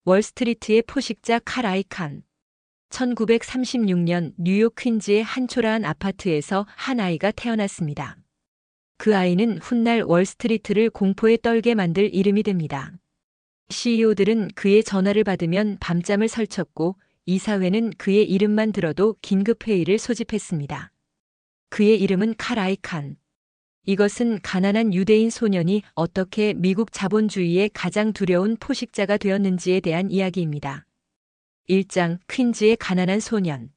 월스트리트의 포식자 칼 아이칸. 1936년 뉴욕 퀸즈의 한 초라한 아파트에서 한 아이가 태어났습니다. 그 아이는 훗날 월스트리트를 공포에 떨게 만들 이름이 됩니다. CEO들은 그의 전화를 받으면 밤잠을 설쳤고 이사회는 그의 이름만 들어도 긴급회의를 소집했습니다. 그의 이름은 칼 아이칸. 이것은 가난한 유대인 소년이 어떻게 미국 자본주의의 가장 두려운 포식자가 되었는지에 대한 이야기입니다. 1장 퀸즈의 가난한 소년.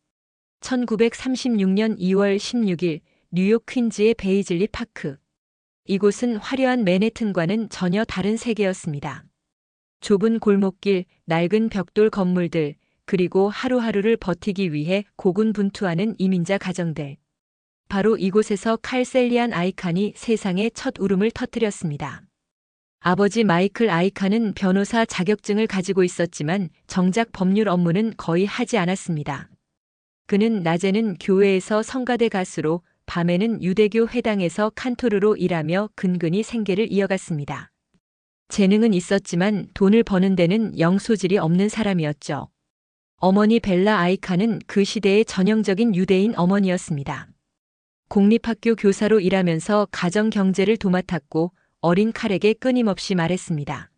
1936년 2월 16일 뉴욕 퀸즈의 베이즐리 파크. 이곳은 화려한 맨해튼과는 전혀 다른 세계였습니다. 좁은 골목길, 낡은 벽돌 건물들, 그리고 하루하루를 버티기 위해 고군분투하는 이민자 가정들. 바로 이곳에서 칼 셀리안 아이칸이 세상에 첫 울음을 터뜨렸습니다. 아버지 마이클 아이칸은 변호사 자격증을 가지고 있었지만 정작 법률 업무는 거의 하지 않았습니다. 그는 낮에는 교회에서 성가대 가수로, 밤에는 유대교 회당에서 칸토르로 일하며 근근히 생계를 이어갔습니다. 재능은 있었지만 돈을 버는 데는 영 소질이 없는 사람이었죠. 어머니 벨라 아이칸은 그 시대의 전형적인 유대인 어머니였습니다. 공립학교 교사로 일하면서 가정 경제를 도맡았고 어린 칼에게 끊임없이 말했습니다.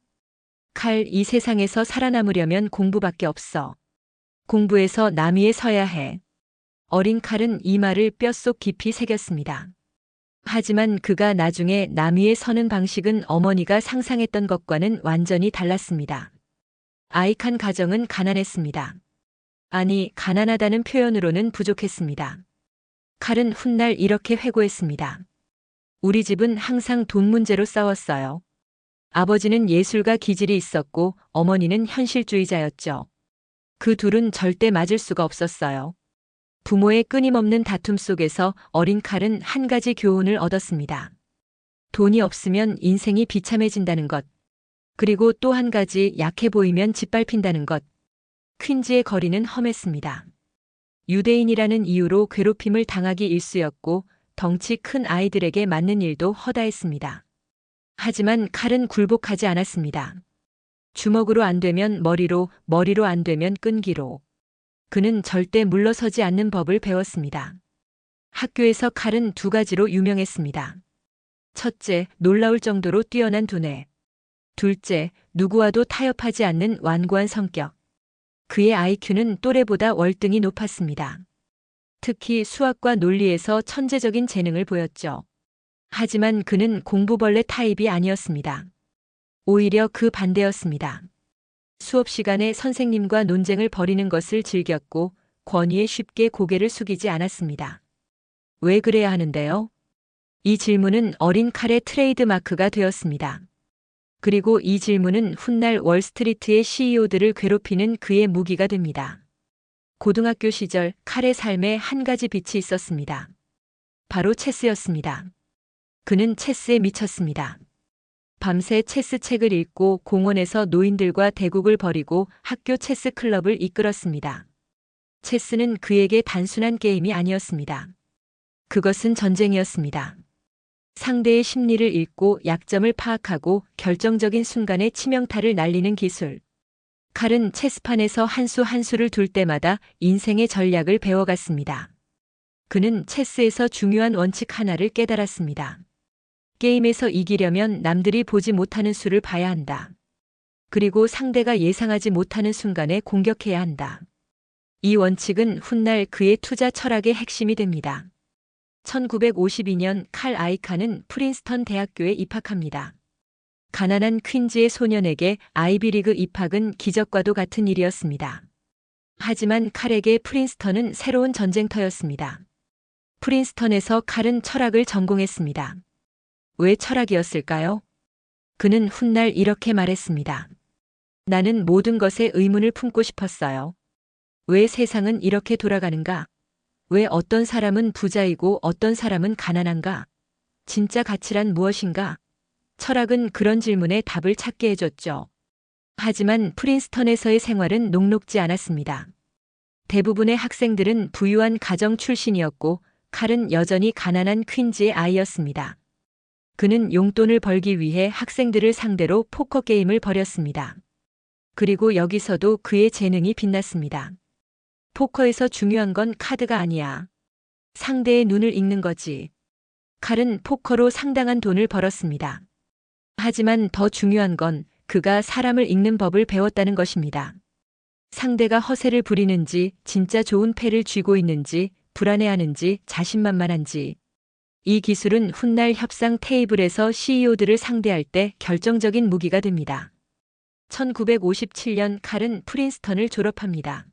칼, 이 세상에서 살아남으려면 공부밖에 없어. 공부해서 남 위에 서야 해. 어린 칼은 이 말을 뼛속 깊이 새겼습니다. 하지만 그가 나중에 남 위에 서는 방식은 어머니가 상상했던 것과는 완전히 달랐습니다. 아이칸 가정은 가난했습니다. 아니, 가난하다는 표현으로는 부족했습니다. 칼은 훗날 이렇게 회고했습니다. 우리 집은 항상 돈 문제로 싸웠어요. 아버지는 예술가 기질이 있었고 어머니는 현실주의자였죠. 그 둘은 절대 맞을 수가 없었어요. 부모의 끊임없는 다툼 속에서 어린 칼은 한 가지 교훈을 얻었습니다. 돈이 없으면 인생이 비참해진다는 것. 그리고 또 한 가지, 약해 보이면 짓밟힌다는 것. 퀸즈의 거리는 험했습니다. 유대인이라는 이유로 괴롭힘을 당하기 일쑤였고 덩치 큰 아이들에게 맞는 일도 허다했습니다. 하지만 칼은 굴복하지 않았습니다. 주먹으로 안 되면 머리로, 머리로 안 되면 끈기로. 그는 절대 물러서지 않는 법을 배웠습니다. 학교에서 칼은 두 가지로 유명했습니다. 첫째, 놀라울 정도로 뛰어난 두뇌. 둘째, 누구와도 타협하지 않는 완고한 성격. 그의 IQ는 또래보다 월등히 높았습니다. 특히 수학과 논리에서 천재적인 재능을 보였죠. 하지만 그는 공부벌레 타입이 아니었습니다. 오히려 그 반대였습니다. 수업 시간에 선생님과 논쟁을 벌이는 것을 즐겼고 권위에 쉽게 고개를 숙이지 않았습니다. 왜 그래야 하는데요? 이 질문은 어린 칼의 트레이드 마크가 되었습니다. 그리고 이 질문은 훗날 월스트리트의 CEO들을 괴롭히는 그의 무기가 됩니다. 고등학교 시절 칼의 삶에 한 가지 빛이 있었습니다. 바로 체스였습니다. 그는 체스에 미쳤습니다. 밤새 체스 책을 읽고 공원에서 노인들과 대국을 벌이고 학교 체스 클럽을 이끌었습니다. 체스는 그에게 단순한 게임이 아니었습니다. 그것은 전쟁이었습니다. 상대의 심리를 읽고 약점을 파악하고 결정적인 순간에 치명타를 날리는 기술. 칼은 체스판에서 한 수 한 수를 둘 때마다 인생의 전략을 배워갔습니다. 그는 체스에서 중요한 원칙 하나를 깨달았습니다. 게임에서 이기려면 남들이 보지 못하는 수를 봐야 한다. 그리고 상대가 예상하지 못하는 순간에 공격해야 한다. 이 원칙은 훗날 그의 투자 철학의 핵심이 됩니다. 1952년 칼 아이칸은 프린스턴 대학교에 입학합니다. 가난한 퀸즈의 소년에게 아이비리그 입학은 기적과도 같은 일이었습니다. 하지만 칼에게 프린스턴은 새로운 전쟁터였습니다. 프린스턴에서 칼은 철학을 전공했습니다. 왜 철학이었을까요? 그는 훗날 이렇게 말했습니다. 나는 모든 것에 의문을 품고 싶었어요. 왜 세상은 이렇게 돌아가는가? 왜 어떤 사람은 부자이고 어떤 사람은 가난한가? 진짜 가치란 무엇인가? 철학은 그런 질문에 답을 찾게 해줬죠. 하지만 프린스턴에서의 생활은 녹록지 않았습니다. 대부분의 학생들은 부유한 가정 출신이었고 칼은 여전히 가난한 퀸즈의 아이였습니다. 그는 용돈을 벌기 위해 학생들을 상대로 포커 게임을 벌였습니다. 그리고 여기서도 그의 재능이 빛났습니다. 포커에서 중요한 건 카드가 아니야. 상대의 눈을 읽는 거지. 칼은 포커로 상당한 돈을 벌었습니다. 하지만 더 중요한 건 그가 사람을 읽는 법을 배웠다는 것입니다. 상대가 허세를 부리는지, 진짜 좋은 패를 쥐고 있는지, 불안해하는지, 자신만만한지. 이 기술은 훗날 협상 테이블에서 CEO들을 상대할 때 결정적인 무기가 됩니다. 1957년 칼은 프린스턴을 졸업합니다.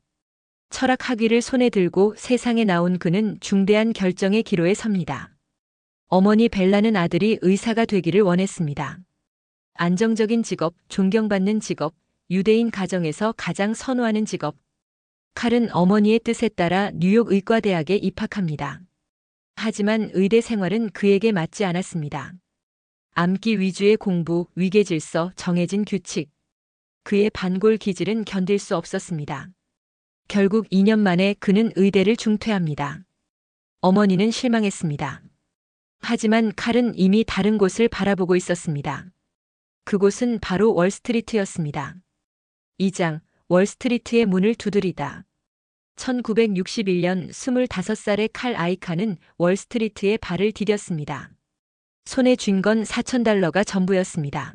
철학 학위를 손에 들고 세상에 나온 그는 중대한 결정의 기로에 섭니다. 어머니 벨라는 아들이 의사가 되기를 원했습니다. 안정적인 직업, 존경받는 직업, 유대인 가정에서 가장 선호하는 직업. 칼은 어머니의 뜻에 따라 뉴욕 의과대학에 입학합니다. 하지만 의대 생활은 그에게 맞지 않았습니다. 암기 위주의 공부, 위계 질서, 정해진 규칙. 그의 반골 기질은 견딜 수 없었습니다. 결국 2년 만에 그는 의대를 중퇴합니다. 어머니는 실망했습니다. 하지만 칼은 이미 다른 곳을 바라보고 있었습니다. 그곳은 바로 월스트리트였습니다. 2장, 월스트리트의 문을 두드리다. 1961년 25살의 칼 아이칸은 월스트리트에 발을 디뎠습니다. 손에 쥔 건 $4,000가 전부였습니다.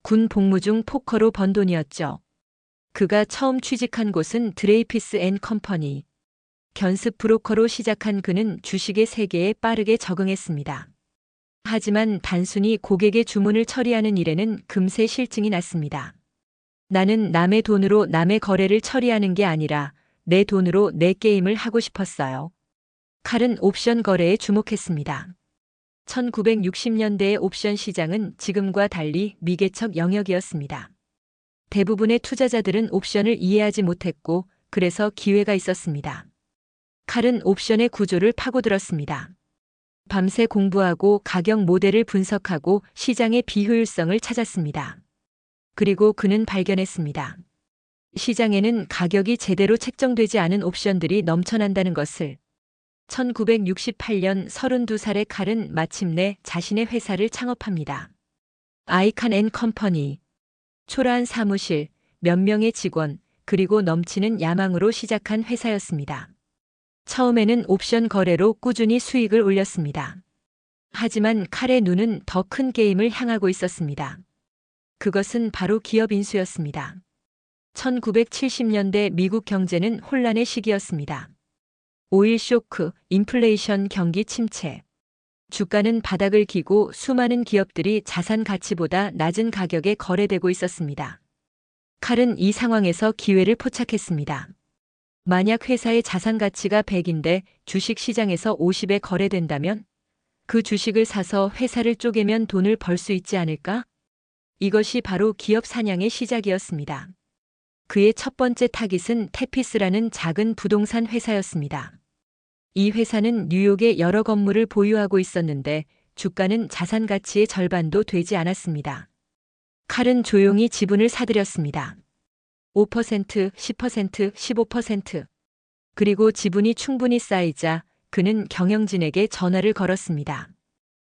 군 복무 중 포커로 번 돈이었죠. 그가 처음 취직한 곳은 드레이피스 앤 컴퍼니. 견습 브로커로 시작한 그는 주식의 세계에 빠르게 적응했습니다. 하지만 단순히 고객의 주문을 처리하는 일에는 금세 실증이 났습니다. 나는 남의 돈으로 남의 거래를 처리하는 게 아니라 내 돈으로 내 게임을 하고 싶었어요. 칼은 옵션 거래에 주목했습니다. 1960년대의 옵션 시장은 지금과 달리 미개척 영역이었습니다. 대부분의 투자자들은 옵션을 이해하지 못했고 그래서 기회가 있었습니다. 칼은 옵션의 구조를 파고들었습니다. 밤새 공부하고 가격 모델을 분석하고 시장의 비효율성을 찾았습니다. 그리고 그는 발견했습니다. 시장에는 가격이 제대로 책정되지 않은 옵션들이 넘쳐난다는 것을. 1968년 32살의 칼은 마침내 자신의 회사를 창업합니다. 아이칸 앤 컴퍼니. 초라한 사무실, 몇 명의 직원, 그리고 넘치는 야망으로 시작한 회사였습니다. 처음에는 옵션 거래로 꾸준히 수익을 올렸습니다. 하지만 칼의 눈은 더 큰 게임을 향하고 있었습니다. 그것은 바로 기업 인수였습니다. 1970년대 미국 경제는 혼란의 시기였습니다. 오일 쇼크, 인플레이션 경기 침체. 주가는 바닥을 기고 수많은 기업들이 자산 가치보다 낮은 가격에 거래되고 있었습니다. 칼은 이 상황에서 기회를 포착했습니다. 만약 회사의 자산 가치가 100인데 주식 시장에서 50에 거래된다면 그 주식을 사서 회사를 쪼개면 돈을 벌 수 있지 않을까? 이것이 바로 기업 사냥의 시작이었습니다. 그의 첫 번째 타깃은 테피스라는 작은 부동산 회사였습니다. 이 회사는 뉴욕에 여러 건물을 보유하고 있었는데 주가는 자산 가치의 절반도 되지 않았습니다. 칼은 조용히 지분을 사들였습니다. 5%, 10%, 15%. 그리고 지분이 충분히 쌓이자 그는 경영진에게 전화를 걸었습니다.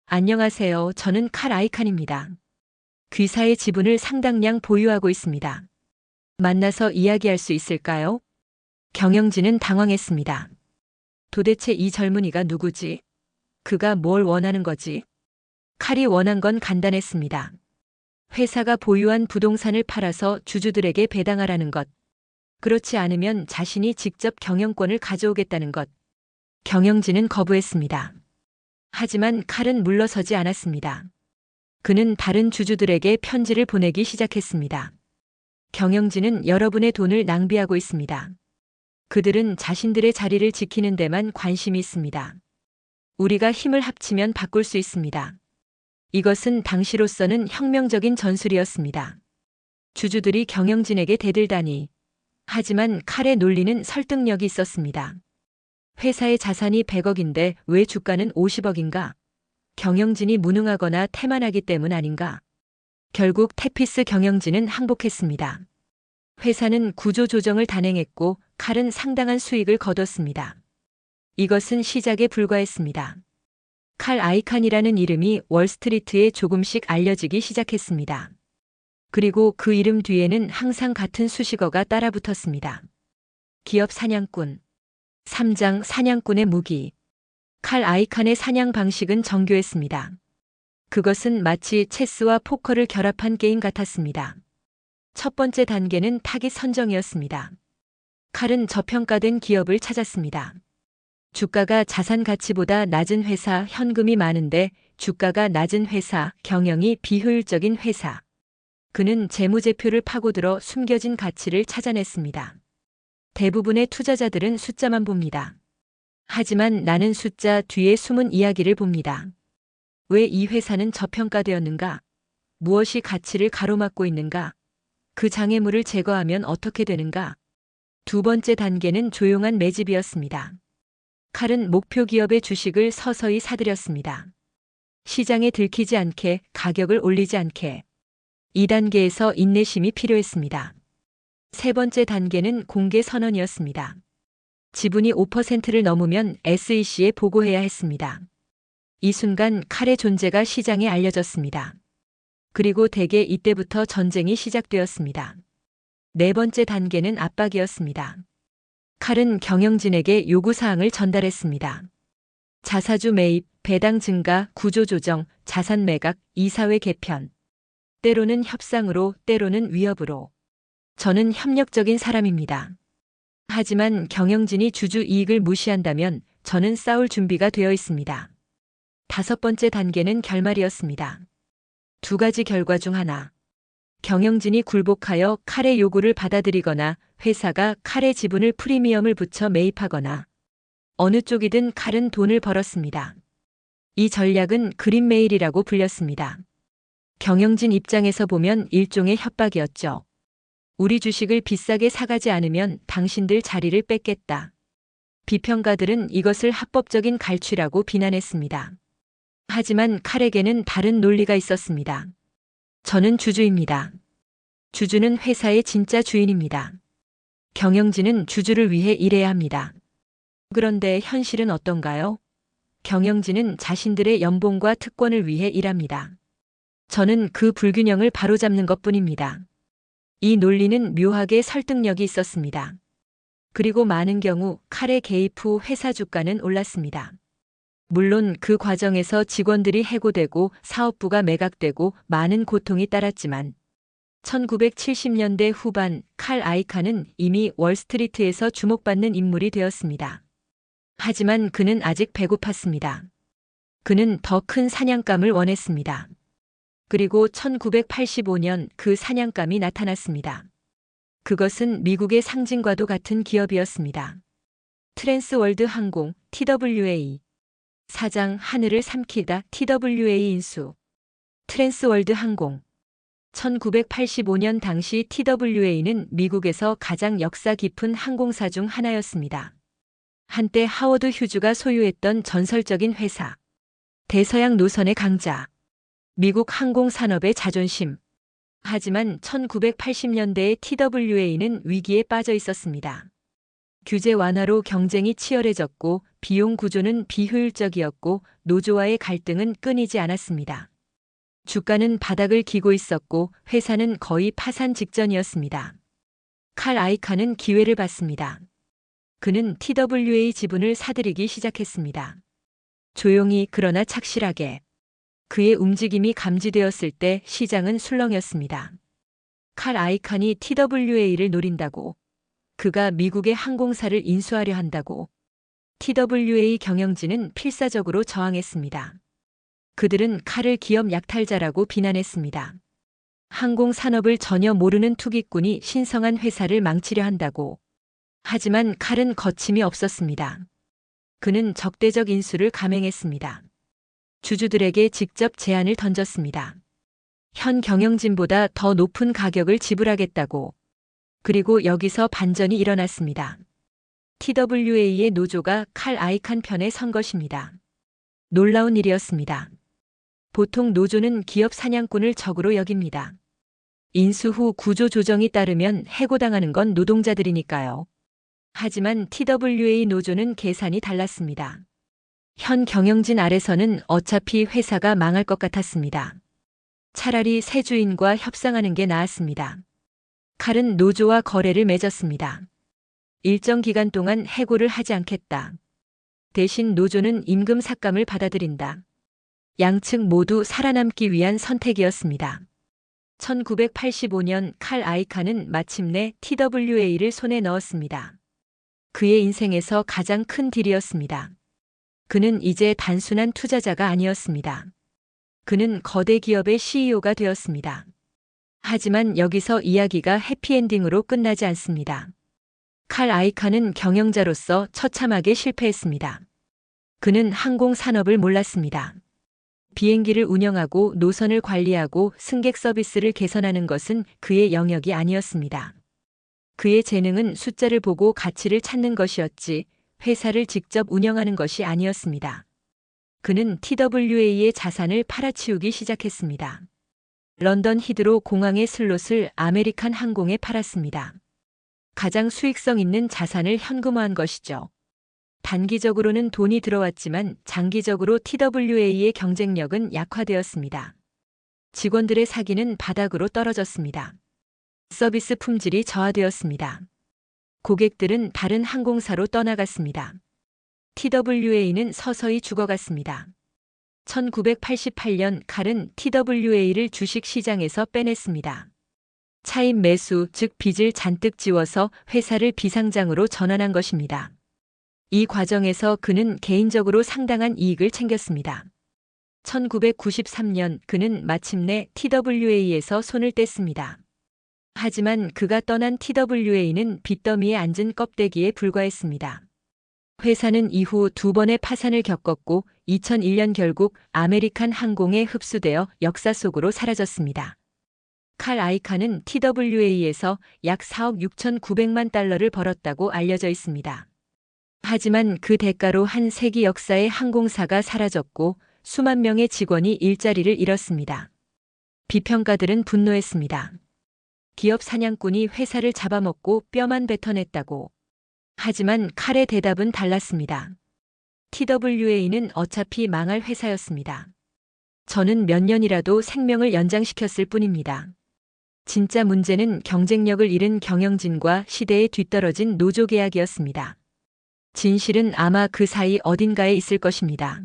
안녕하세요. 저는 칼 아이칸입니다. 귀사의 지분을 상당량 보유하고 있습니다. 만나서 이야기할 수 있을까요? 경영진은 당황했습니다. 도대체 이 젊은이가 누구지? 그가 뭘 원하는 거지? 칼이 원한 건 간단했습니다. 회사가 보유한 부동산을 팔아서 주주들에게 배당하라는 것. 그렇지 않으면 자신이 직접 경영권을 가져오겠다는 것. 경영진은 거부했습니다. 하지만 칼은 물러서지 않았습니다. 그는 다른 주주들에게 편지를 보내기 시작했습니다. 경영진은 여러분의 돈을 낭비하고 있습니다. 그들은 자신들의 자리를 지키는 데만 관심이 있습니다. 우리가 힘을 합치면 바꿀 수 있습니다. 이것은 당시로서는 혁명적인 전술이었습니다. 주주들이 경영진에게 대들다니. 하지만 칼의 논리는 설득력이 있었습니다. 회사의 자산이 100억인데 왜 주가는 50억인가? 경영진이 무능하거나 태만하기 때문 아닌가? 결국 테피스 경영진은 항복했습니다. 회사는 구조조정을 단행했고 칼은 상당한 수익을 거뒀습니다. 이것은 시작에 불과했습니다. 칼 아이칸이라는 이름이 월스트리트에 조금씩 알려지기 시작했습니다. 그리고 그 이름 뒤에는 항상 같은 수식어가 따라붙었습니다. 기업 사냥꾼. 3장 사냥꾼의 무기. 칼 아이칸의 사냥 방식은 정교했습니다. 그것은 마치 체스와 포커를 결합한 게임 같았습니다. 첫 번째 단계는 타깃 선정이었습니다. 칼은 저평가된 기업을 찾았습니다. 주가가 자산 가치보다 낮은 회사, 현금이 많은데 주가가 낮은 회사, 경영이 비효율적인 회사. 그는 재무제표를 파고들어 숨겨진 가치를 찾아냈습니다. 대부분의 투자자들은 숫자만 봅니다. 하지만 나는 숫자 뒤에 숨은 이야기를 봅니다. 왜 이 회사는 저평가되었는가? 무엇이 가치를 가로막고 있는가? 그 장애물을 제거하면 어떻게 되는가? 두 번째 단계는 조용한 매집이었습니다. 칼은 목표 기업의 주식을 서서히 사들였습니다. 시장에 들키지 않게, 가격을 올리지 않게. 2단계에서 인내심이 필요했습니다. 세 번째 단계는 공개 선언이었습니다. 지분이 5%를 넘으면 SEC에 보고해야 했습니다. 이 순간 칼의 존재가 시장에 알려졌습니다. 그리고 대개 이때부터 전쟁이 시작되었습니다. 네 번째 단계는 압박이었습니다. 칼은 경영진에게 요구사항을 전달했습니다. 자사주 매입, 배당 증가, 구조조정, 자산 매각, 이사회 개편. 때로는 협상으로, 때로는 위협으로. 저는 협력적인 사람입니다. 하지만 경영진이 주주 이익을 무시한다면 저는 싸울 준비가 되어 있습니다. 다섯 번째 단계는 결말이었습니다. 두 가지 결과 중 하나. 경영진이 굴복하여 칼의 요구를 받아들이거나 회사가 칼의 지분을 프리미엄을 붙여 매입하거나 어느 쪽이든 칼은 돈을 벌었습니다. 이 전략은 그린메일이라고 불렸습니다. 경영진 입장에서 보면 일종의 협박이었죠. 우리 주식을 비싸게 사가지 않으면 당신들 자리를 뺏겠다. 비평가들은 이것을 합법적인 갈취라고 비난했습니다. 하지만 칼에게는 다른 논리가 있었습니다. 저는 주주입니다. 주주는 회사의 진짜 주인입니다. 경영진은 주주를 위해 일해야 합니다. 그런데 현실은 어떤가요? 경영진은 자신들의 연봉과 특권을 위해 일합니다. 저는 그 불균형을 바로잡는 것뿐입니다. 이 논리는 묘하게 설득력이 있었습니다. 그리고 많은 경우 칼의 개입 후 회사 주가는 올랐습니다. 물론 그 과정에서 직원들이 해고되고 사업부가 매각되고 많은 고통이 따랐지만 1970년대 후반 칼 아이칸은 이미 월스트리트에서 주목받는 인물이 되었습니다. 하지만 그는 아직 배고팠습니다. 그는 더 큰 사냥감을 원했습니다. 그리고 1985년 그 사냥감이 나타났습니다. 그것은 미국의 상징과도 같은 기업이었습니다. 트랜스월드 항공, TWA. 사장 하늘을 삼키다, TWA 인수. 트랜스월드 항공. 1985년 당시 TWA는 미국에서 가장 역사 깊은 항공사 중 하나였습니다. 한때 하워드 휴즈가 소유했던 전설적인 회사. 대서양 노선의 강자. 미국 항공산업의 자존심. 하지만 1980년대의 TWA는 위기에 빠져 있었습니다. 규제 완화로 경쟁이 치열해졌고 비용 구조는 비효율적이었고 노조와의 갈등은 끊이지 않았습니다. 주가는 바닥을 기고 있었고 회사는 거의 파산 직전이었습니다. 칼 아이칸은 기회를 봤습니다. 그는 TWA 지분을 사들이기 시작했습니다. 조용히 그러나 착실하게. 그의 움직임이 감지되었을 때 시장은 술렁였습니다. 칼 아이칸이 TWA를 노린다고. 그가 미국의 항공사를 인수하려 한다고. TWA 경영진은 필사적으로 저항했습니다. 그들은 칼을 기업 약탈자라고 비난했습니다. 항공산업을 전혀 모르는 투기꾼이 신성한 회사를 망치려 한다고. 하지만 칼은 거침이 없었습니다. 그는 적대적 인수를 감행했습니다. 주주들에게 직접 제안을 던졌습니다. 현 경영진보다 더 높은 가격을 지불하겠다고. 그리고 여기서 반전이 일어났습니다. TWA의 노조가 칼 아이칸 편에 선 것입니다. 놀라운 일이었습니다. 보통 노조는 기업 사냥꾼을 적으로 여깁니다. 인수 후 구조 조정이 따르면 해고당하는 건 노동자들이니까요. 하지만 TWA 노조는 계산이 달랐습니다. 현 경영진 아래서는 어차피 회사가 망할 것 같았습니다. 차라리 새 주인과 협상하는 게 나았습니다. 칼은 노조와 거래를 맺었습니다. 일정 기간 동안 해고를 하지 않겠다. 대신 노조는 임금 삭감을 받아들인다. 양측 모두 살아남기 위한 선택이었습니다. 1985년 칼 아이칸은 마침내 TWA를 손에 넣었습니다. 그의 인생에서 가장 큰 딜이었습니다. 그는 이제 단순한 투자자가 아니었습니다. 그는 거대 기업의 CEO가 되었습니다. 하지만 여기서 이야기가 해피엔딩으로 끝나지 않습니다. 칼 아이칸은 경영자로서 처참하게 실패했습니다. 그는 항공산업을 몰랐습니다. 비행기를 운영하고 노선을 관리하고 승객 서비스를 개선하는 것은 그의 영역이 아니었습니다. 그의 재능은 숫자를 보고 가치를 찾는 것이었지 회사를 직접 운영하는 것이 아니었습니다. 그는 TWA의 자산을 팔아치우기 시작했습니다. 런던 히드로 공항의 슬롯을 아메리칸 항공에 팔았습니다. 가장 수익성 있는 자산을 현금화한 것이죠. 단기적으로는 돈이 들어왔지만 장기적으로 TWA의 경쟁력은 약화되었습니다. 직원들의 사기는 바닥으로 떨어졌습니다. 서비스 품질이 저하되었습니다. 고객들은 다른 항공사로 떠나갔습니다. TWA는 서서히 죽어갔습니다. 1988년 칼은 TWA를 주식시장에서 빼냈습니다. 차입 매수, 즉 빚을 잔뜩 지워서 회사를 비상장으로 전환한 것입니다. 이 과정에서 그는 개인적으로 상당한 이익을 챙겼습니다. 1993년 그는 마침내 TWA에서 손을 뗐습니다. 하지만 그가 떠난 TWA는 빚더미에 앉은 껍데기에 불과했습니다. 회사는 이후 두 번의 파산을 겪었고 2001년 결국 아메리칸 항공에 흡수되어 역사 속으로 사라졌습니다. 칼 아이칸은 TWA에서 약 4억 6,900만 달러를 벌었다고 알려져 있습니다. 하지만 그 대가로 한 세기 역사의 항공사가 사라졌고 수만 명의 직원이 일자리를 잃었습니다. 비평가들은 분노했습니다. 기업 사냥꾼이 회사를 잡아먹고 뼈만 뱉어냈다고. 하지만 칼의 대답은 달랐습니다. TWA는 어차피 망할 회사였습니다. 저는 몇 년이라도 생명을 연장시켰을 뿐입니다. 진짜 문제는 경쟁력을 잃은 경영진과 시대에 뒤떨어진 노조 계약이었습니다. 진실은 아마 그 사이 어딘가에 있을 것입니다.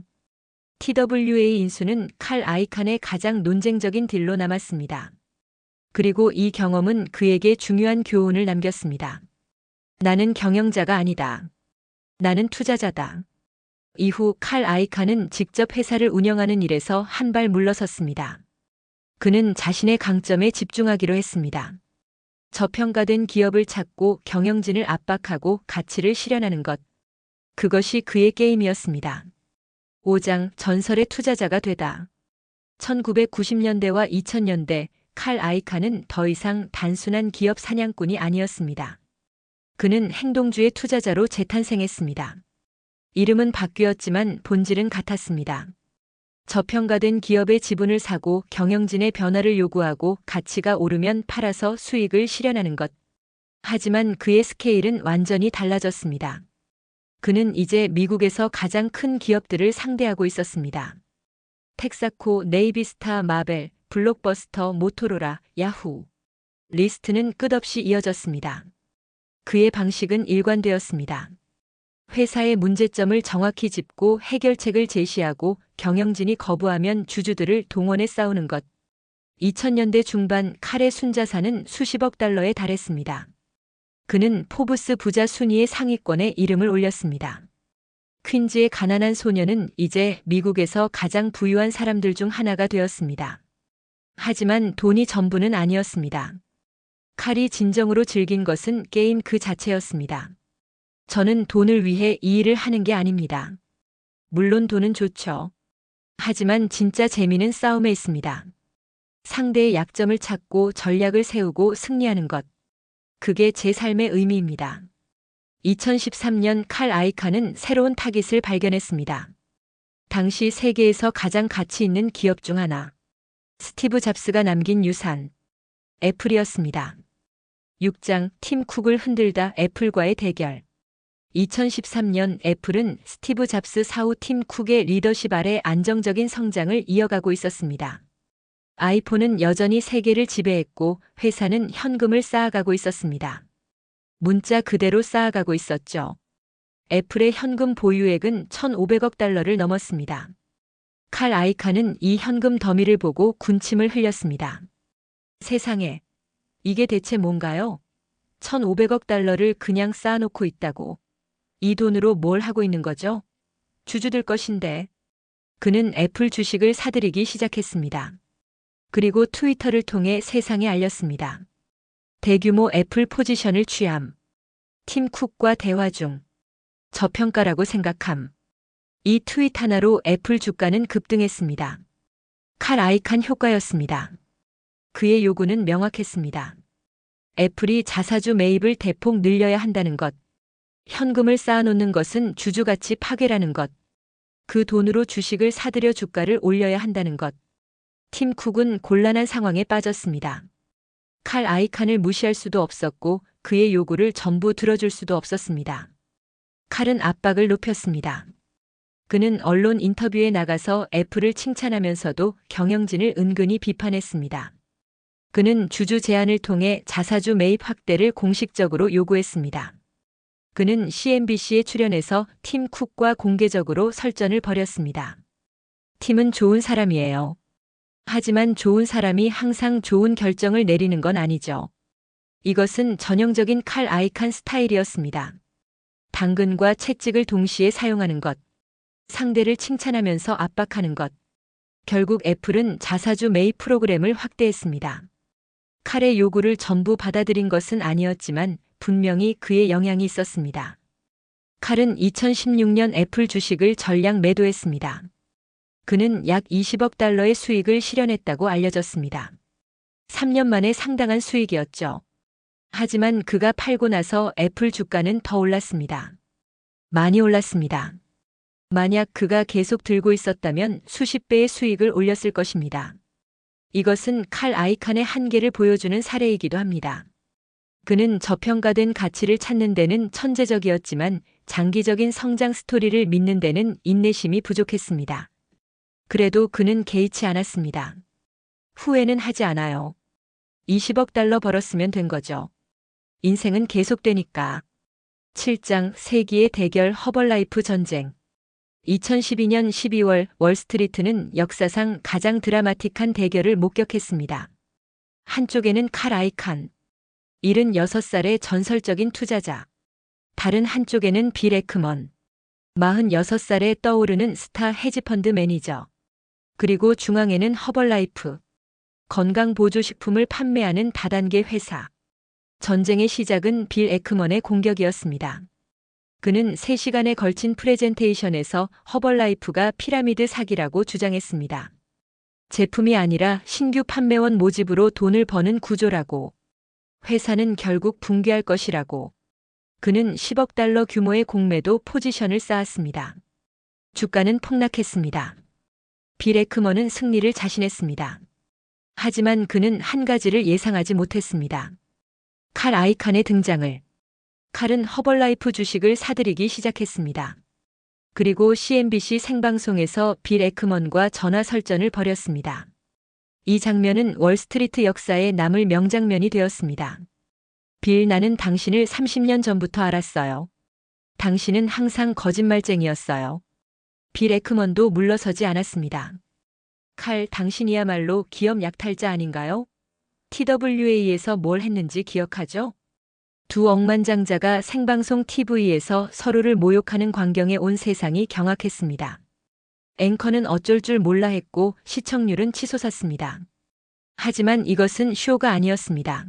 TWA 인수는 칼 아이칸의 가장 논쟁적인 딜로 남았습니다. 그리고 이 경험은 그에게 중요한 교훈을 남겼습니다. 나는 경영자가 아니다. 나는 투자자다. 이후 칼 아이칸은 직접 회사를 운영하는 일에서 한 발 물러섰습니다. 그는 자신의 강점에 집중하기로 했습니다. 저평가된 기업을 찾고 경영진을 압박하고 가치를 실현하는 것. 그것이 그의 게임이었습니다. 5장 전설의 투자자가 되다. 1990년대와 2000년대 칼 아이칸은 더 이상 단순한 기업 사냥꾼이 아니었습니다. 그는 행동주의 투자자로 재탄생했습니다. 이름은 바뀌었지만 본질은 같았습니다. 저평가된 기업의 지분을 사고 경영진의 변화를 요구하고 가치가 오르면 팔아서 수익을 실현하는 것. 하지만 그의 스케일은 완전히 달라졌습니다. 그는 이제 미국에서 가장 큰 기업들을 상대하고 있었습니다. 텍사코, 네이비스타, 마벨, 블록버스터, 모토로라, 야후. 리스트는 끝없이 이어졌습니다. 그의 방식은 일관되었습니다. 회사의 문제점을 정확히 짚고 해결책을 제시하고 경영진이 거부하면 주주들을 동원해 싸우는 것. 2000년대 중반 칼의 순자산은 수십억 달러에 달했습니다. 그는 포브스 부자 순위의 상위권에 이름을 올렸습니다. 퀸즈의 가난한 소녀는 이제 미국에서 가장 부유한 사람들 중 하나가 되었습니다. 하지만 돈이 전부는 아니었습니다. 칼이 진정으로 즐긴 것은 게임 그 자체였습니다. 저는 돈을 위해 이 일을 하는 게 아닙니다. 물론 돈은 좋죠. 하지만 진짜 재미는 싸움에 있습니다. 상대의 약점을 찾고 전략을 세우고 승리하는 것. 그게 제 삶의 의미입니다. 2013년 칼 아이칸은 새로운 타깃을 발견했습니다. 당시 세계에서 가장 가치 있는 기업 중 하나. 스티브 잡스가 남긴 유산. 애플이었습니다. 6장 팀 쿡을 흔들다 애플과의 대결. 2013년 애플은 스티브 잡스 사후 팀 쿡의 리더십 아래 안정적인 성장을 이어가고 있었습니다. 아이폰은 여전히 세계를 지배했고 회사는 현금을 쌓아가고 있었습니다. 문자 그대로 쌓아가고 있었죠. 애플의 현금 보유액은 1,500억 달러를 넘었습니다. 칼 아이칸은 이 현금 더미를 보고 군침을 흘렸습니다. 세상에, 이게 대체 뭔가요? 1,500억 달러를 그냥 쌓아놓고 있다고. 이 돈으로 뭘 하고 있는 거죠? 주주들 것인데. 그는 애플 주식을 사들이기 시작했습니다. 그리고 트위터를 통해 세상에 알렸습니다. 대규모 애플 포지션을 취함. 팀 쿡과 대화 중. 저평가라고 생각함. 이 트윗 하나로 애플 주가는 급등했습니다. 칼 아이칸 효과였습니다. 그의 요구는 명확했습니다. 애플이 자사주 매입을 대폭 늘려야 한다는 것. 현금을 쌓아놓는 것은 주주가치 파괴라는 것. 그 돈으로 주식을 사들여 주가를 올려야 한다는 것. 팀 쿡은 곤란한 상황에 빠졌습니다. 칼 아이칸을 무시할 수도 없었고 그의 요구를 전부 들어줄 수도 없었습니다. 칼은 압박을 높였습니다. 그는 언론 인터뷰에 나가서 애플을 칭찬하면서도 경영진을 은근히 비판했습니다. 그는 주주 제한을 통해 자사주 매입 확대를 공식적으로 요구했습니다. 그는 CNBC에 출연해서 팀 쿡과 공개적으로 설전을 벌였습니다. 팀은 좋은 사람이에요. 하지만 좋은 사람이 항상 좋은 결정을 내리는 건 아니죠. 이것은 전형적인 칼 아이칸 스타일이었습니다. 당근과 채찍을 동시에 사용하는 것. 상대를 칭찬하면서 압박하는 것. 결국 애플은 자사주 매입 프로그램을 확대했습니다. 칼의 요구를 전부 받아들인 것은 아니었지만 분명히 그의 영향이 있었습니다. 칼은 2016년 애플 주식을 전량 매도했습니다. 그는 약 20억 달러의 수익을 실현했다고 알려졌습니다. 3년 만에 상당한 수익이었죠. 하지만 그가 팔고 나서 애플 주가는 더 올랐습니다. 많이 올랐습니다. 만약 그가 계속 들고 있었다면 수십 배의 수익을 올렸을 것입니다. 이것은 칼 아이칸의 한계를 보여주는 사례이기도 합니다. 그는 저평가된 가치를 찾는 데는 천재적이었지만 장기적인 성장 스토리를 믿는 데는 인내심이 부족했습니다. 그래도 그는 개의치 않았습니다. 후회는 하지 않아요. 20억 달러 벌었으면 된 거죠. 인생은 계속되니까. 7장 세기의 대결 허벌라이프 전쟁. 2012년 12월 월스트리트는 역사상 가장 드라마틱한 대결을 목격했습니다. 한쪽에는 칼 아이칸, 76살의 전설적인 투자자. 다른 한쪽에는 빌 에크먼, 46살의 떠오르는 스타 헤지펀드 매니저. 그리고 중앙에는 허벌라이프, 건강보조식품을 판매하는 다단계 회사. 전쟁의 시작은 빌 에크먼의 공격이었습니다. 그는 3시간에 걸친 프레젠테이션에서 허벌라이프가 피라미드 사기라고 주장했습니다. 제품이 아니라 신규 판매원 모집으로 돈을 버는 구조라고. 회사는 결국 붕괴할 것이라고. 그는 10억 달러 규모의 공매도 포지션을 쌓았습니다. 주가는 폭락했습니다. 빌 에크먼은 승리를 자신했습니다. 하지만 그는 한 가지를 예상하지 못했습니다. 칼 아이칸의 등장을. 칼은 허벌라이프 주식을 사들이기 시작했습니다. 그리고 CNBC 생방송에서 빌 에크먼과 전화 설전을 벌였습니다. 이 장면은 월스트리트 역사에 남을 명장면이 되었습니다. 빌, 나는 당신을 30년 전부터 알았어요. 당신은 항상 거짓말쟁이였어요. 빌 에크먼도 물러서지 않았습니다. 칼, 당신이야말로 기업 약탈자 아닌가요? TWA에서 뭘 했는지 기억하죠? 두 억만장자가 생방송 TV에서 서로를 모욕하는 광경에 온 세상이 경악했습니다. 앵커는 어쩔 줄 몰라 했고 시청률은 치솟았습니다. 하지만 이것은 쇼가 아니었습니다.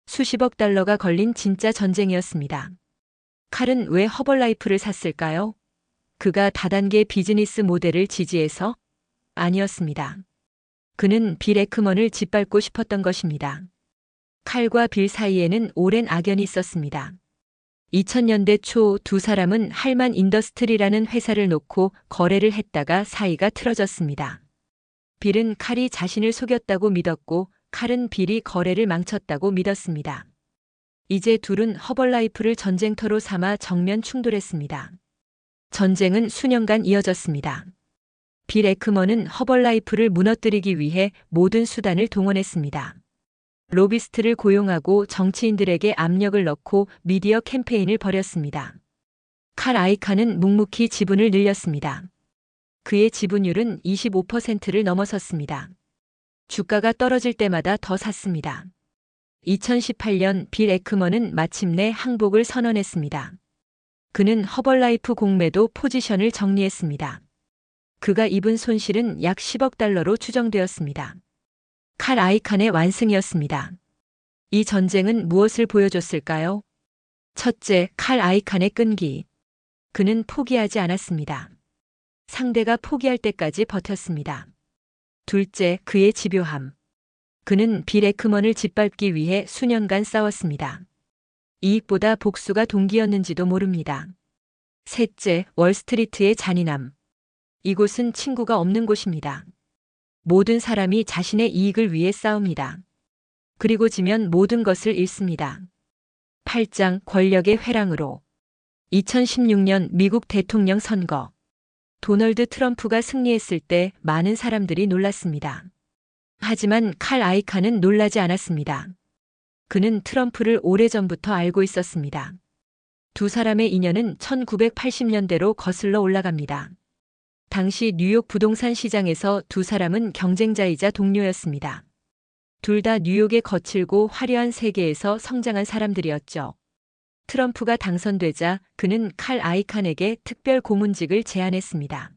수십억 달러가 걸린 진짜 전쟁이었습니다. 칼은 왜 허벌라이프를 샀을까요? 그가 다단계 비즈니스 모델을 지지해서? 아니었습니다. 그는 빌 에크먼을 짓밟고 싶었던 것입니다. 칼과 빌 사이에는 오랜 악연이 있었습니다. 2000년대 초 두 사람은 할만 인더스트리라는 회사를 놓고 거래를 했다가 사이가 틀어졌습니다. 빌은 칼이 자신을 속였다고 믿었고 칼은 빌이 거래를 망쳤다고 믿었습니다. 이제 둘은 허벌라이프를 전쟁터로 삼아 정면 충돌했습니다. 전쟁은 수년간 이어졌습니다. 빌 에크먼은 허벌라이프를 무너뜨리기 위해 모든 수단을 동원했습니다. 로비스트를 고용하고 정치인들에게 압력을 넣고 미디어 캠페인을 벌였습니다. 칼 아이칸은 묵묵히 지분을 늘렸습니다. 그의 지분율은 25%를 넘어섰습니다. 주가가 떨어질 때마다 더 샀습니다. 2018년 빌 에크먼은 마침내 항복을 선언했습니다. 그는 허벌라이프 공매도 포지션을 정리했습니다. 그가 입은 손실은 약 10억 달러로 추정되었습니다. 칼 아이칸의 완승이었습니다. 이 전쟁은 무엇을 보여줬을까요? 첫째, 칼 아이칸의 끈기. 그는 포기하지 않았습니다. 상대가 포기할 때까지 버텼습니다. 둘째, 그의 집요함. 그는 빌 에크먼을 짓밟기 위해 수년간 싸웠습니다. 이익보다 복수가 동기였는지도 모릅니다. 셋째, 월스트리트의 잔인함. 이곳은 친구가 없는 곳입니다. 모든 사람이 자신의 이익을 위해 싸웁니다. 그리고 지면 모든 것을 잃습니다. 8장, 권력의 회랑으로. 2016년 미국 대통령 선거. 도널드 트럼프가 승리했을 때 많은 사람들이 놀랐습니다. 하지만 칼 아이칸은 놀라지 않았습니다. 그는 트럼프를 오래전부터 알고 있었습니다. 두 사람의 인연은 1980년대로 거슬러 올라갑니다. 당시 뉴욕 부동산 시장에서 두 사람은 경쟁자이자 동료였습니다. 둘 다 뉴욕의 거칠고 화려한 세계에서 성장한 사람들이었죠. 트럼프가 당선되자 그는 칼 아이칸에게 특별 고문직을 제안했습니다.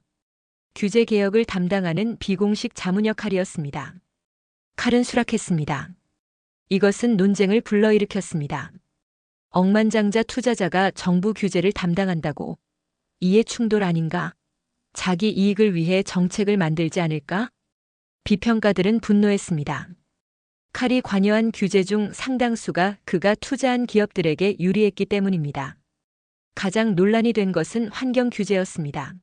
규제 개혁을 담당하는 비공식 자문 역할이었습니다. 칼은 수락했습니다. 이것은 논쟁을 불러일으켰습니다. 억만장자 투자자가 정부 규제를 담당한다고? 이해 충돌 아닌가? 자기 이익을 위해 정책을 만들지 않을까? 비평가들은 분노했습니다. 칼이 관여한 규제 중 상당수가 그가 투자한 기업들에게 유리했기 때문입니다. 가장 논란이 된 것은 환경 규제였습니다.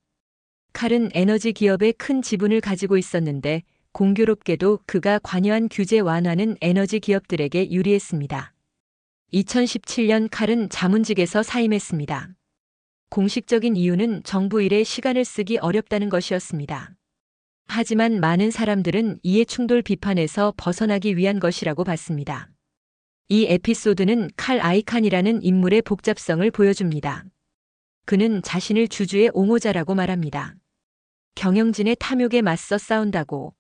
칼은 에너지 기업에 큰 지분을 가지고 있었는데 공교롭게도 그가 관여한 규제 완화는 에너지 기업들에게 유리했습니다. 2017년 칼은 자문직에서 사임했습니다. 공식적인 이유는 정부 일에 시간을 쓰기 어렵다는 것이었습니다. 하지만 많은 사람들은 이해충돌 비판에서 벗어나기 위한 것이라고 봤습니다. 이 에피소드는 칼 아이칸이라는 인물의 복잡성을 보여줍니다. 그는 자신을 주주의 옹호자라고 말합니다. 경영진의 탐욕에 맞서 싸운다고.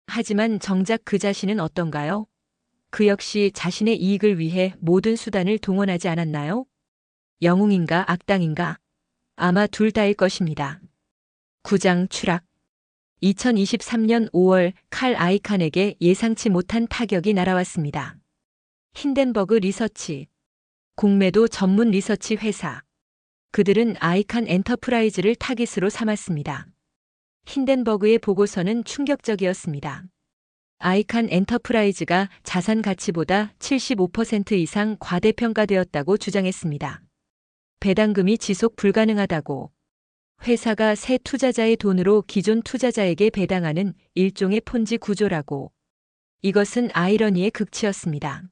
하지만 정작 그 자신은 어떤가요? 그 역시 자신의 이익을 위해 모든 수단을 동원하지 않았나요? 영웅인가 악당인가? 아마 둘 다일 것입니다. 9장 추락. 2023년 5월 칼 아이칸에게 예상치 못한 타격이 날아왔습니다. 힌덴버그 리서치. 공매도 전문 리서치 회사. 그들은 아이칸 엔터프라이즈를 타깃으로 삼았습니다. 힌덴버그의 보고서는 충격적이었습니다. 아이칸 엔터프라이즈가 자산 가치보다 75% 이상 과대평가되었다고 주장했습니다. 배당금이 지속 불가능하다고. 회사가 새 투자자의 돈으로 기존 투자자에게 배당하는 일종의 폰지 구조라고. 이것은 아이러니의 극치였습니다.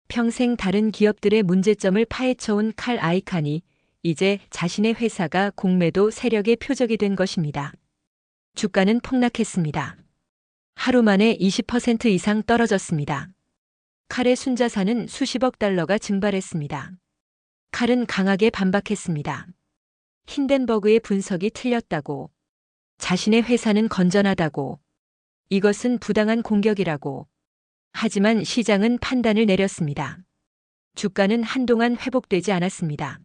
평생 다른 기업들의 문제점을 파헤쳐온 칼 아이칸이 이제 자신의 회사가 공매도 세력의 표적이 된 것입니다. 주가는 폭락했습니다. 하루 만에 20% 이상 떨어졌습니다. 칼의 순자산은 수십억 달러가 증발했습니다. 칼은 강하게 반박했습니다. 힌덴버그의 분석이 틀렸다고. 자신의 회사는 건전하다고. 이것은 부당한 공격이라고. 하지만 시장은 판단을 내렸습니다. 주가는 한동안 회복되지 않았습니다.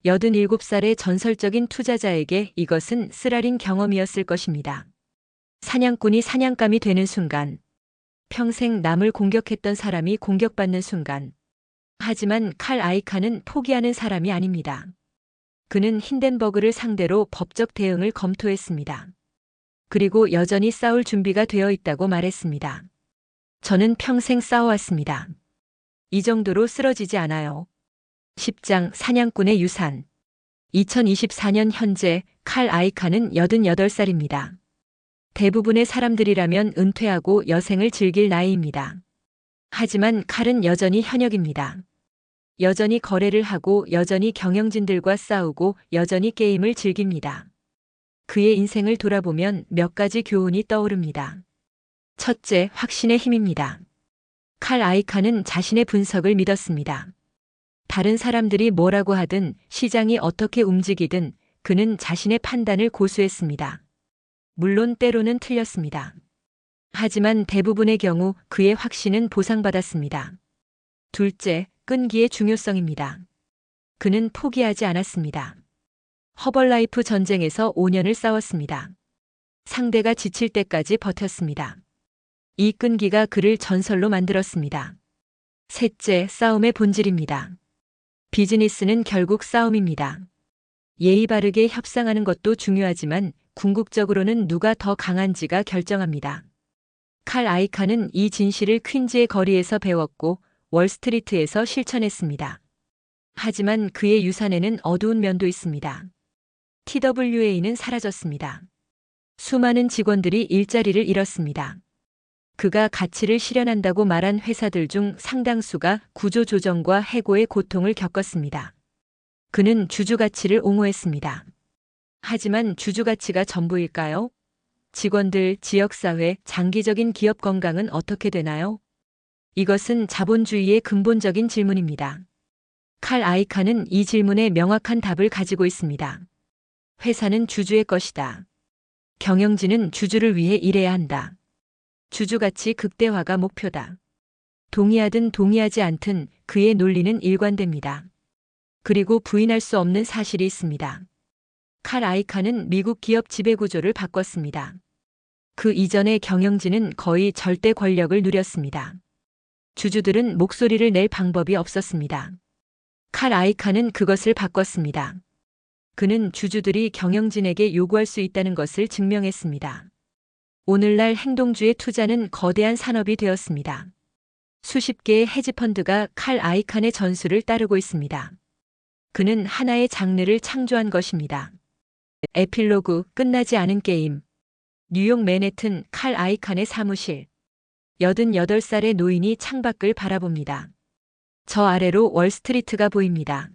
87살의 전설적인 투자자에게 이것은 쓰라린 경험이었을 것입니다. 사냥꾼이 사냥감이 되는 순간, 평생 남을 공격했던 사람이 공격받는 순간. 하지만 칼 아이칸은 포기하는 사람이 아닙니다. 그는 힌덴버그를 상대로 법적 대응을 검토했습니다. 그리고 여전히 싸울 준비가 되어 있다고 말했습니다. 저는 평생 싸워왔습니다. 이 정도로 쓰러지지 않아요. 10장 사냥꾼의 유산. 2024년 현재 칼 아이칸은 88살입니다. 대부분의 사람들이라면 은퇴하고 여생을 즐길 나이입니다. 하지만 칼은 여전히 현역입니다. 여전히 거래를 하고 여전히 경영진들과 싸우고 여전히 게임을 즐깁니다. 그의 인생을 돌아보면 몇 가지 교훈이 떠오릅니다. 첫째, 확신의 힘입니다. 칼 아이칸은 자신의 분석을 믿었습니다. 다른 사람들이 뭐라고 하든 시장이 어떻게 움직이든 그는 자신의 판단을 고수했습니다. 물론 때로는 틀렸습니다. 하지만 대부분의 경우 그의 확신은 보상받았습니다. 둘째, 끈기의 중요성입니다. 그는 포기하지 않았습니다. 허벌라이프 전쟁에서 5년을 싸웠습니다. 상대가 지칠 때까지 버텼습니다. 이 끈기가 그를 전설로 만들었습니다. 셋째, 싸움의 본질입니다. 비즈니스는 결국 싸움입니다. 예의 바르게 협상하는 것도 중요하지만 궁극적으로는 누가 더 강한지가 결정합니다. 칼 아이칸은 이 진실을 퀸즈의 거리에서 배웠고 월스트리트에서 실천했습니다. 하지만 그의 유산에는 어두운 면도 있습니다. TWA는 사라졌습니다. 수많은 직원들이 일자리를 잃었습니다. 그가 가치를 실현한다고 말한 회사들 중 상당수가 구조조정과 해고의 고통을 겪었습니다. 그는 주주가치를 옹호했습니다. 하지만 주주가치가 전부일까요? 직원들, 지역사회, 장기적인 기업 건강은 어떻게 되나요? 이것은 자본주의의 근본적인 질문입니다. 칼 아이칸은 이 질문에 명확한 답을 가지고 있습니다. 회사는 주주의 것이다. 경영진은 주주를 위해 일해야 한다. 주주가치 극대화가 목표다. 동의하든 동의하지 않든 그의 논리는 일관됩니다. 그리고 부인할 수 없는 사실이 있습니다. 칼 아이칸은 미국 기업 지배구조를 바꿨습니다. 그 이전의 경영진은 거의 절대 권력을 누렸습니다. 주주들은 목소리를 낼 방법이 없었습니다. 칼 아이칸은 그것을 바꿨습니다. 그는 주주들이 경영진에게 요구할 수 있다는 것을 증명했습니다. 오늘날 행동주의 투자는 거대한 산업이 되었습니다. 수십 개의 헤지펀드가 칼 아이칸의 전술을 따르고 있습니다. 그는 하나의 장르를 창조한 것입니다. 에필로그, 끝나지 않은 게임. 뉴욕 맨해튼 칼 아이칸의 사무실. 88살의 노인이 창밖을 바라봅니다. 저 아래로 월스트리트가 보입니다.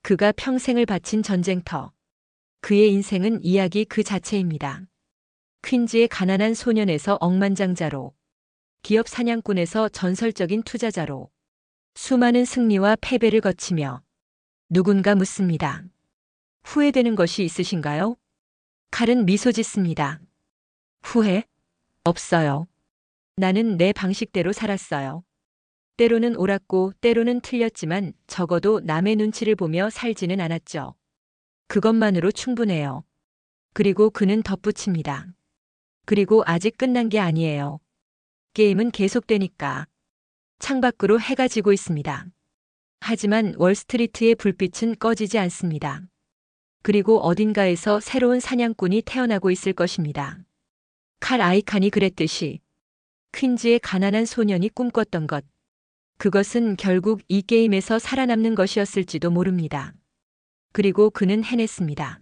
그가 평생을 바친 전쟁터. 그의 인생은 이야기 그 자체입니다. 퀸즈의 가난한 소년에서 억만장자로, 기업 사냥꾼에서 전설적인 투자자로, 수많은 승리와 패배를 거치며 누군가 묻습니다. 후회되는 것이 있으신가요? 칼은 미소 짓습니다. 후회? 없어요. 나는 내 방식대로 살았어요. 때로는 옳았고 때로는 틀렸지만 적어도 남의 눈치를 보며 살지는 않았죠. 그것만으로 충분해요. 그리고 그는 덧붙입니다. 그리고 아직 끝난 게 아니에요. 게임은 계속되니까. 창밖으로 해가 지고 있습니다. 하지만 월스트리트의 불빛은 꺼지지 않습니다. 그리고 어딘가에서 새로운 사냥꾼이 태어나고 있을 것입니다. 칼 아이칸이 그랬듯이 퀸즈의 가난한 소년이 꿈꿨던 것. 그것은 결국 이 게임에서 살아남는 것이었을지도 모릅니다. 그리고 그는 해냈습니다.